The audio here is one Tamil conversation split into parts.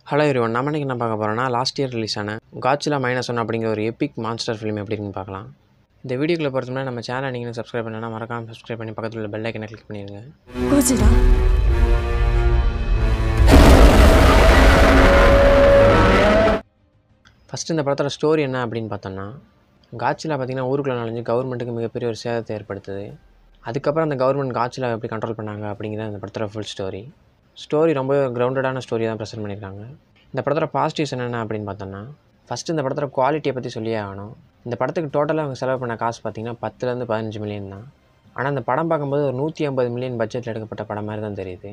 ஹலோ எவ்ரிவன், நம்ம இன்னைக்கு என்ன பார்க்க போகிறோம்னா லாஸ்ட் இயர் ரிலீஸ் ஆன காட்சிலா -1 அப்படிங்கிற ஒரு எபிக் மான்ஸ்டர் ஃபிலிம் எப்படி இருக்குன்னு பார்க்கலாம். இந்த வீடியோக்குள்ள பொறுத்த முன்னாடி நம்ம சேனலை நீங்கள் சப்ஸ்கிரைப் பண்ணனா மறக்காமல் சப்ஸ்கிரைப் பண்ணி பக்கத்தில் உள்ள பெல் ஐக்கனை கிளிக் பண்ணிடுங்க. கோஜிலா ஃபஸ்ட்டு இந்த படத்தோட ஸ்டோரி என்ன அப்படின்னு பார்த்தோம்னா, காட்சிலா பார்த்திங்கன்னா ஊருக்குள்ளே நுழைஞ்சு கவர்மெண்ட்டுக்கு மிகப்பெரிய ஒரு சேதத்தை ஏற்படுத்துது. அதுக்கப்புறம் அந்த கவர்மெண்ட் காட்சிலா எப்படி கண்ட்ரோல் பண்ணாங்க அப்படிங்கிறத இந்த படத்தோட ஃபுல் ஸ்டோரி ரொம்ப கிரவுண்டடான ஸ்டோரி தான் ப்ரெசென்ட் பண்ணியிருக்காங்க. இந்த படத்தோட பாசிட்டிவ்ஸ் என்னென்ன அப்படின்னு பார்த்தோம்னா, ஃபஸ்ட்டு இந்த படத்தோட குவாலிட்டியை பற்றி சொல்லியே ஆகணும். இந்த படத்துக்கு டோட்டலாக அவங்க செலவு பண்ண காசு பார்த்திங்கன்னா 10 to 15 மில்லியன் தான். ஆனால் அந்த படம் பார்க்கும்போது ஒரு 150 மில்லியன் பட்ஜெட்டில் எடுக்கப்பட்ட படம் மாதிரி தான் தெரியுது.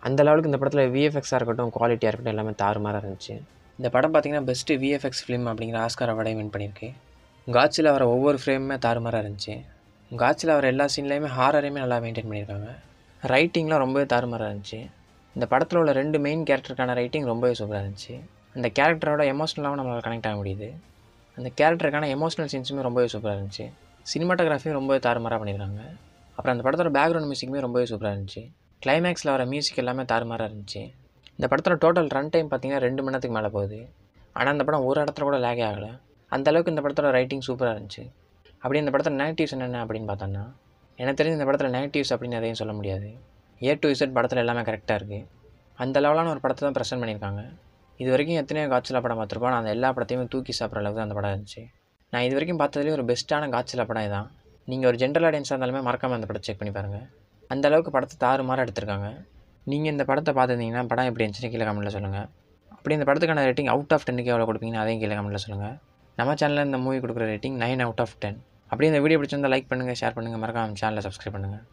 அந்த லெவலுக்கு இந்த படத்தில் விஎஃப்எக்ஸாக இருக்கட்டும், குவாலிட்டியாக இருக்கட்டும், எல்லாமே தாறுமாறாக இருந்துச்சு. இந்த படம் பார்த்திங்கன்னா பெஸ்ட்டு விஎஃப்எக்ஸ் ஃபிலிம் அப்படிங்கிற ஆஸ்கார் அவார்டையும் வின் பண்ணியிருக்கு. காட்சியில் வர ஒவ்வொரு ஃப்ரேமுமே தாறுமாறாக இருந்துச்சு. காட்சியில் வர எல்லா சீன்லேயுமே ஹாரரையுமே நல்லா மெயின்டைன் பண்ணியிருக்காங்க. ரைட்டிங்லாம் ரொம்பவே தாறுமாறாக இருந்துச்சு. இந்த படத்தில் உள்ள 2 மெயின் கேரக்டருக்கான ரைட்டிங் ரொம்பவே சூப்பராக இருந்துச்சு. அந்த கேரக்டரோட எமோஷ்னலாகவும் நம்மளால் கனெக்ட் ஆக முடியுது. அந்த கேரக்டருக்கான எமோஷ்னல் சீன்ஸுமே ரொம்பவே சூப்பராக இருந்துச்சு. சினிமாட்டோகிராஃபியும் ரொம்பவே தாறுமாறாக பண்ணியிருக்காங்க. அப்புறம் அந்த படத்தோட பேக்ரவுண்ட் மியூசிக்குமே ரொம்பவே சூப்பராக இருந்துச்சு. கிளைமேக்ஸில் வர மியூசிக் எல்லாமே தாறுமாறாக இருந்துச்சு. இந்த படத்தோட டோட்டல் ரன் டைம் பார்த்திங்கன்னா 2 மணி நேரத்துக்கு மேலே போகுது. ஆனால் அந்த படம் ஒரு இடத்துல கூட லேகே ஆகலை. அந்தளவுக்கு இந்த படத்தோட ரைட்டிங் சூப்பராக இருந்துச்சு. அப்படி இந்த படத்தோட நெகட்டிவ்ஸ் என்னென்ன அப்படின்னு பார்த்தோன்னா, எனக்கு தெரிஞ்சு இந்த படத்தில் நெகட்டிவ்ஸ் அப்படின்னு எதையும் சொல்ல முடியாது. A to Z படத்தில் எல்லாமே கரெக்டாக இருக்குது. அந்த லெவலான ஒரு படத்தை தான் ப்ரெசென்ட் பண்ணியிருக்காங்க. இது வரைக்கும் எத்தனையோ காட்சிலா படம் பார்த்துருப்போம். நான் அந்த எல்லா படத்தையுமே தூக்கி சாப்பிட்ற அளவுக்கு தான் அந்த படம் இருந்துச்சு. நான் இது வரைக்கும் பார்த்ததுலேயே ஒரு பெஸ்ட்டான காட்சிலா படம் இதான். நீங்கள் ஒரு ஜென்ரல் ஆடியன்ஸாக இருந்தாலுமே மறக்காமல் அந்த படத்தை செக் பண்ணி பாருங்கள். அந்த அளவுக்கு படத்தை தாறுமாறாக எடுத்திருக்காங்க. நீங்கள் இந்த படத்தை பார்த்துருந்தீங்கன்னா படம் எப்படி இருந்துச்சுன்னு கீழே கமெண்ட்டில் சொல்லுங்கள். அப்படி இந்த படத்துக்கான ரேட்டிங் அவுட் ஆஃப் 10க்கு எவ்வளோ கொடுப்பீங்கன்னு அதையும் கீழே கமெண்ட்டில் சொல்லுங்கள். நம்ம சேனலில் இந்த மூவி கொடுக்குற ரேட்டிங் 9 out of 10. அப்படியே இந்த வீடியோ பிடிச்சிருந்தால் லைக் பண்ணுங்கள், ஷேர் பண்ணுங்கள், மறக்காமல் சேனலை சப்ஸ்கிரைப் பண்ணுங்கள்.